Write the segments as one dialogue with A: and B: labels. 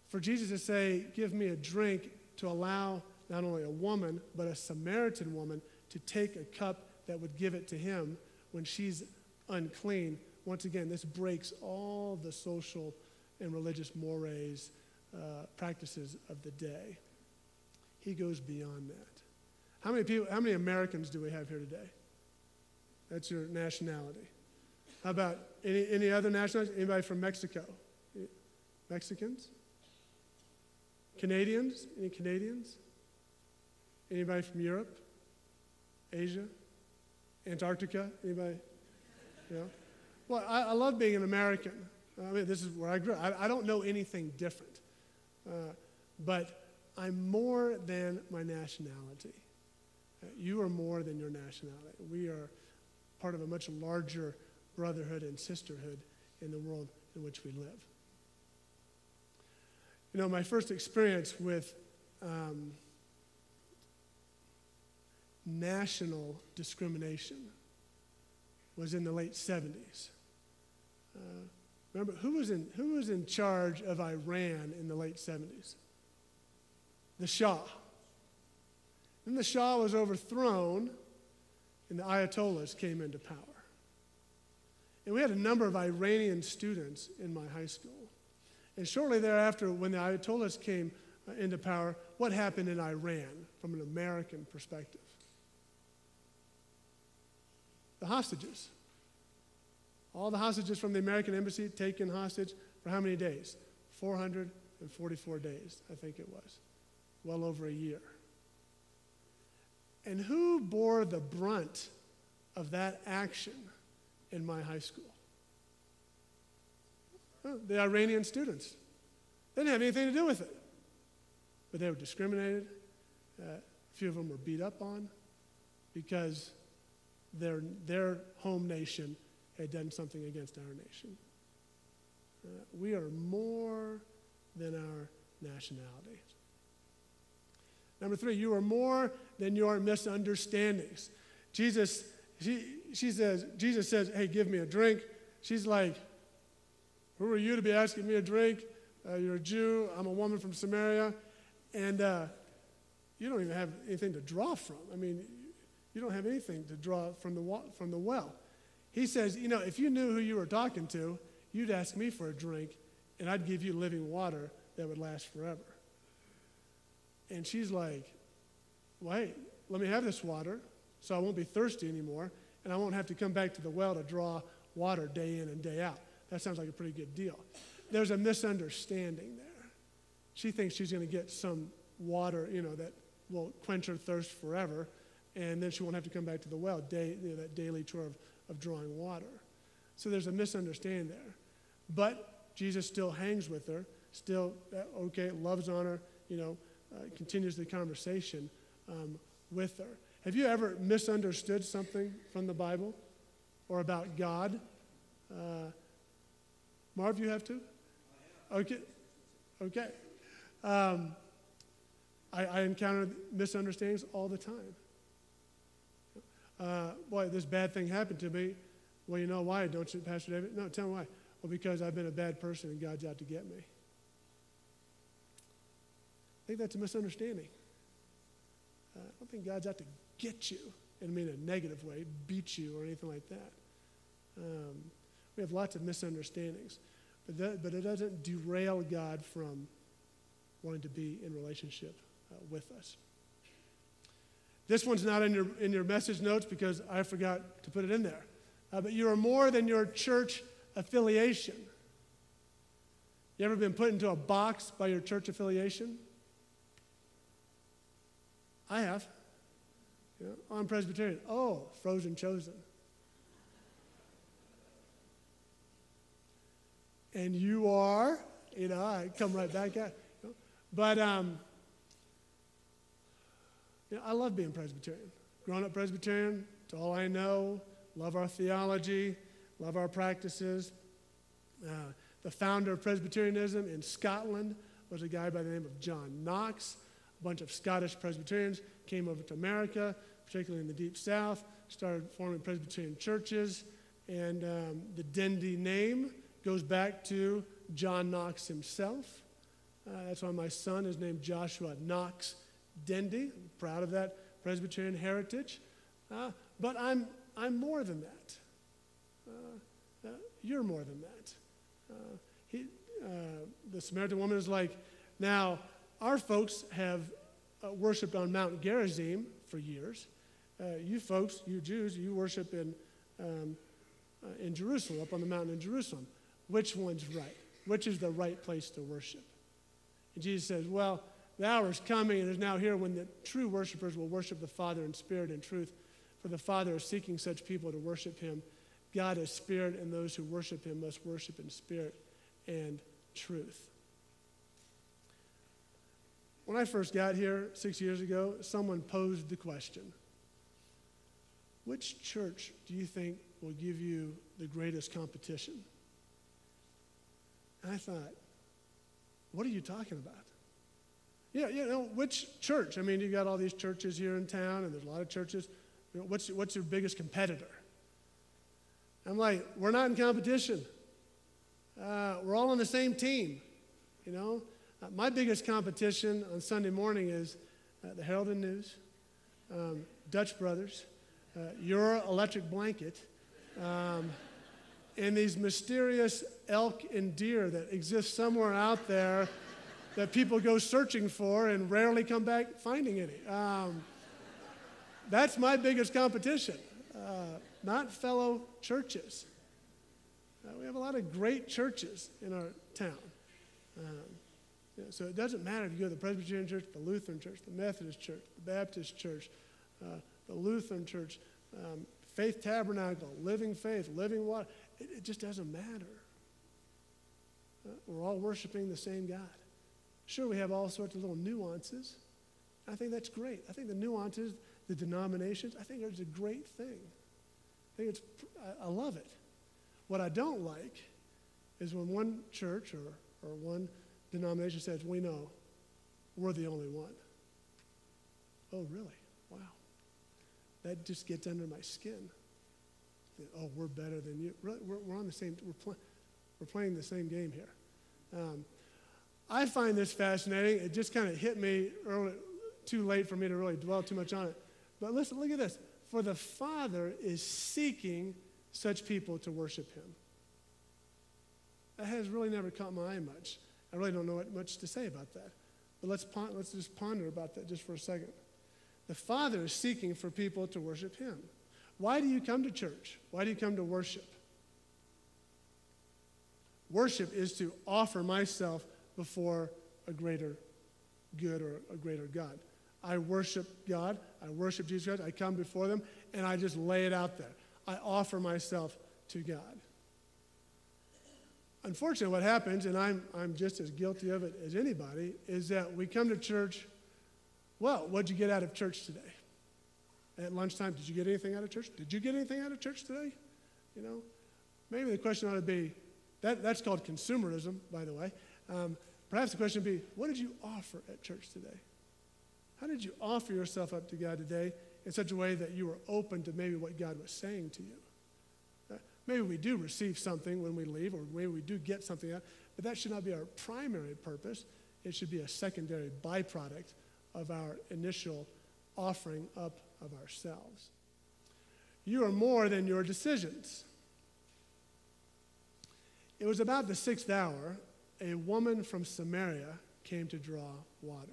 A: for Jesus to say, give me a drink, to allow not only a woman, but a Samaritan woman to take a cup that would give it to him when she's unclean. Once again, this breaks all the social and religious mores, practices of the day. He goes beyond that. How many Americans do we have here today? That's your nationality. How about any other nationalities? Anybody from Mexico? Mexicans? Canadians? Any Canadians? Anybody from Europe? Asia? Antarctica? Anybody? You know? Well, I love being an American. I mean, this is where I grew up. I don't know anything different. But I'm more than my nationality. You are more than your nationality. We are part of a much larger brotherhood and sisterhood in the world in which we live. You know, my first experience with national discrimination was in the late 70s. Remember, who was in charge of Iran in the late 70s? The Shah. Then the Shah was overthrown, and the Ayatollahs came into power. And we had a number of Iranian students in my high school. And shortly thereafter, when the Ayatollahs came into power, what happened in Iran from an American perspective? The hostages. All the hostages from the American embassy taken hostage for how many days? 444 days, I think it was. Well over a year. And who bore the brunt of that action in my high school? Well, the Iranian students. They didn't have anything to do with it. But they were discriminated. A few of them were beat up on because their home nation had done something against our nation. We are more than our nationality. Number 3, you are more than your misunderstandings. Jesus says, hey, give me a drink. She's like, who are you to be asking me a drink? You're a Jew. I'm a woman from Samaria. And you don't even have anything to draw from. I mean, you don't have anything to draw from the well. He says, you know, if you knew who you were talking to, you'd ask me for a drink, and I'd give you living water that would last forever. And she's like, wait, let me have this water so I won't be thirsty anymore, and I won't have to come back to the well to draw water day in and day out. That sounds like a pretty good deal. There's a misunderstanding there. She thinks she's going to get some water, you know, that will quench her thirst forever, and then she won't have to come back to the well, that daily chore of drawing water. So there's a misunderstanding there. But Jesus still hangs with her, still, okay, loves on her, you know, continues the conversation with her. Have you ever misunderstood something from the Bible or about God? Marv, you have to? Okay. I encounter misunderstandings all the time. Boy, this bad thing happened to me. Well, you know why, don't you, Pastor David? No, tell me why. Well, because I've been a bad person and God's out to get me. I think that's a misunderstanding. I don't think God's out to get you, and I mean a negative way, beat you or anything like that. We have lots of misunderstandings, but it doesn't derail God from wanting to be in relationship with us. This one's not in your message notes because I forgot to put it in there. But you are more than your church affiliation. You ever been put into a box by your church affiliation? I have. You know, I'm Presbyterian. Oh, frozen chosen. And you are, you know, I come right back at you know. But you know, I love being Presbyterian. Grown up Presbyterian, it's all I know. Love our theology, love our practices. The founder of Presbyterianism in Scotland was a guy by the name of John Knox. A bunch of Scottish Presbyterians came over to America, particularly in the Deep South, started forming Presbyterian churches, and the Dendy name goes back to John Knox himself. That's why my son is named Joshua Knox Dendy. I'm proud of that Presbyterian heritage. But I'm more than that. You're more than that. The Samaritan woman is like, now, our folks have worshipped on Mount Gerizim for years. You folks, you Jews, you worship in Jerusalem, up on the mountain in Jerusalem. Which one's right? Which is the right place to worship? And Jesus says, well, the hour is coming and is now here when the true worshipers will worship the Father in spirit and truth. For the Father is seeking such people to worship him. God is spirit, and those who worship him must worship in spirit and truth. When I first got here 6 years ago, someone posed the question, which church do you think will give you the greatest competition? And I thought, what are you talking about? Yeah, which church? I mean, you got all these churches here in town, and there's a lot of churches. What's your biggest competitor? I'm like, we're not in competition. We're all on the same team, My biggest competition on Sunday morning is the Herald and News, Dutch Brothers, Your Electric Blanket, and these mysterious elk and deer that exist somewhere out there that people go searching for and rarely come back finding any. That's my biggest competition, not fellow churches. We have a lot of great churches in our town. So it doesn't matter if you go to the Presbyterian church, the Lutheran church, the Methodist church, the Baptist church, the Lutheran church, Faith Tabernacle, Living Faith, Living Water. It just doesn't matter. We're all worshiping the same God. Sure, we have all sorts of little nuances. I think that's great. I think the nuances, the denominations, I think it's a great thing. I love it. What I don't like is when one church or one denomination says, we know we're the only one. Oh, really? Wow. That just gets under my skin. Oh, we're better than you. Really, we're on the same, we're playing the same game here. I find this fascinating. It just kind of hit me early, too late for me to really dwell too much on it. But listen, look at this. For the Father is seeking such people to worship him. That has really never caught my eye much. I really don't know much to say about that. But let's just ponder about that just for a second. The Father is seeking for people to worship him. Why do you come to church? Why do you come to worship? Worship is to offer myself before a greater good or a greater God. I worship God. I worship Jesus Christ. I come before them, and I just lay it out there. I offer myself to God. Unfortunately, what happens, and I'm just as guilty of it as anybody, is that we come to church, well, what'd you get out of church today? At lunchtime, did you get anything out of church? Did you get anything out of church today? Maybe the question ought to be, that's called consumerism, by the way. Perhaps the question would be, what did you offer at church today? How did you offer yourself up to God today in such a way that you were open to maybe what God was saying to you? Maybe we do receive something when we leave, or maybe we do get something out, but that should not be our primary purpose. It should be a secondary byproduct of our initial offering up of ourselves. You are more than your decisions. It was about the 6th hour, a woman from Samaria came to draw water.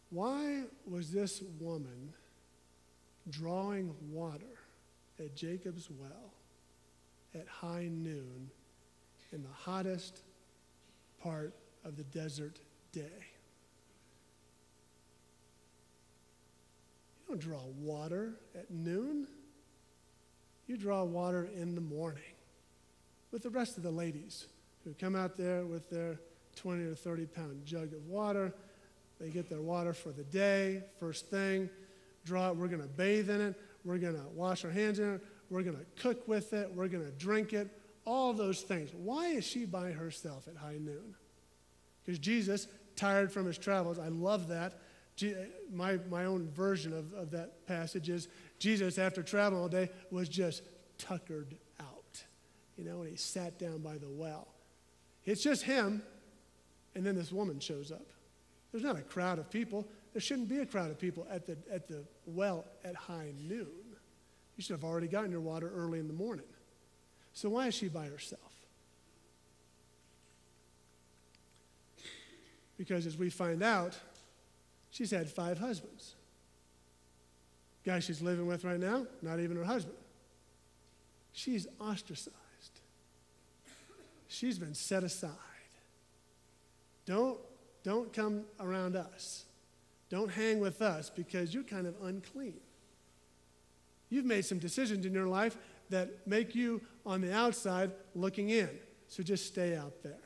A: Why was this woman drawing water at Jacob's well at high noon in the hottest part of the desert day? You don't draw water at noon. You draw water in the morning with the rest of the ladies who come out there with their 20 or 30 pound jug of water. They get their water for the day, first thing, draw it. We're going to bathe in it. We're going to wash our hands in it. We're going to cook with it. We're going to drink it. All those things. Why is she by herself at high noon? Because Jesus, tired from his travels, I love that. My own version of that passage is Jesus, after traveling all day, was just tuckered out. and he sat down by the well. It's just him, and then this woman shows up. There's not a crowd of people. There shouldn't be a crowd of people at the well at high noon. You should have already gotten your water early in the morning. So why is she by herself? Because as we find out, she's had 5 husbands. Guy she's living with right now, not even her husband. She's ostracized. She's been set aside. Don't come around us. Don't hang with us because you're kind of unclean. You've made some decisions in your life that make you on the outside looking in. So just stay out there.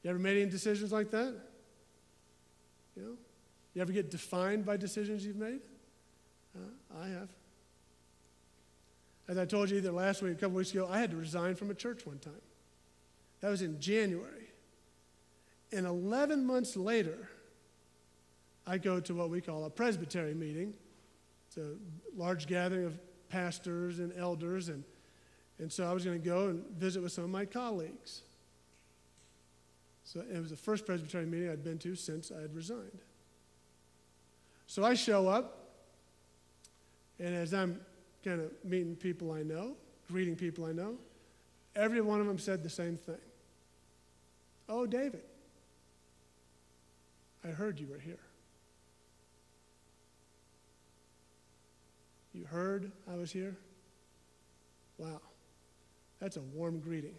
A: You ever made any decisions like that? You ever get defined by decisions you've made? I have. As I told you either last week or a couple weeks ago, I had to resign from a church one time. That was in January. And 11 months later, I go to what we call a Presbyterian meeting. It's a large gathering of pastors and elders, and so I was going to go and visit with some of my colleagues. So it was the first Presbyterian meeting I'd been to since I had resigned. So I show up, and as I'm kind of meeting people I know, greeting people I know, every one of them said the same thing. "Oh, David, I heard you were here. You heard I was here? Wow, that's a warm greeting.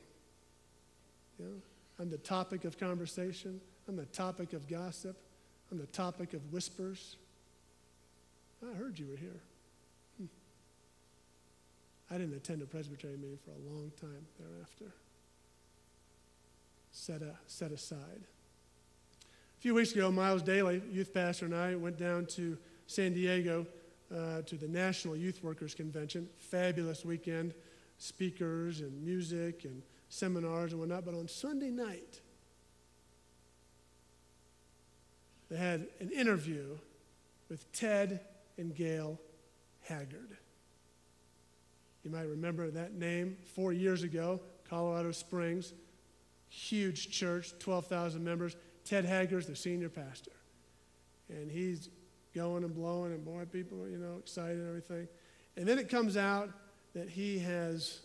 A: I'm the topic of conversation. I'm the topic of gossip. I'm the topic of whispers. I heard you were here." I didn't attend a Presbyterian meeting for a long time thereafter. Set aside. A few weeks ago, Miles Daly, youth pastor, and I went down to San Diego to the National Youth Workers Convention. Fabulous weekend, speakers and music and seminars and whatnot. But on Sunday night, they had an interview with Ted and Gail Haggard. You might remember that name. 4 years ago, Colorado Springs, huge church, 12,000 members. Ted Haggard's the senior pastor. And he's going and blowing, and boy, people are, excited and everything. And then it comes out that he has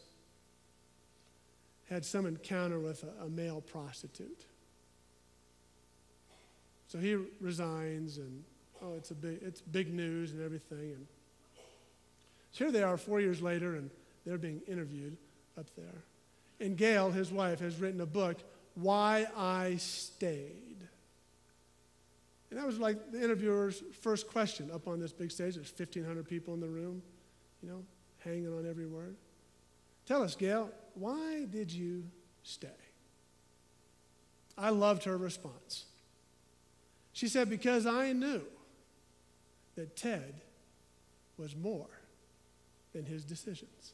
A: had some encounter with a male prostitute. So he resigns, and it's big news and everything. And so here they are 4 years later, and they're being interviewed up there. And Gail, his wife, has written a book, Why I Stayed. And that was like the interviewer's first question up on this big stage. There's 1,500 people in the room, hanging on every word. Tell us, Gail, why did you stay? I loved her response. She said, because I knew that Ted was more than his decisions.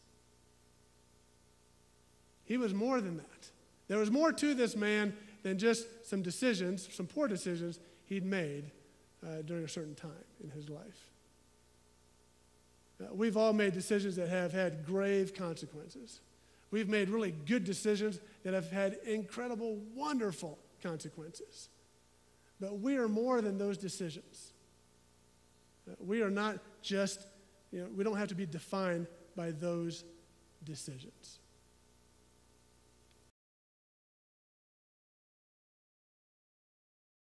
A: He was more than that. There was more to this man than just some decisions, some poor decisions he'd made during a certain time in his life. We've all made decisions that have had grave consequences. We've made really good decisions that have had incredible, wonderful consequences. But we are more than those decisions. We are not just, we don't have to be defined by those decisions.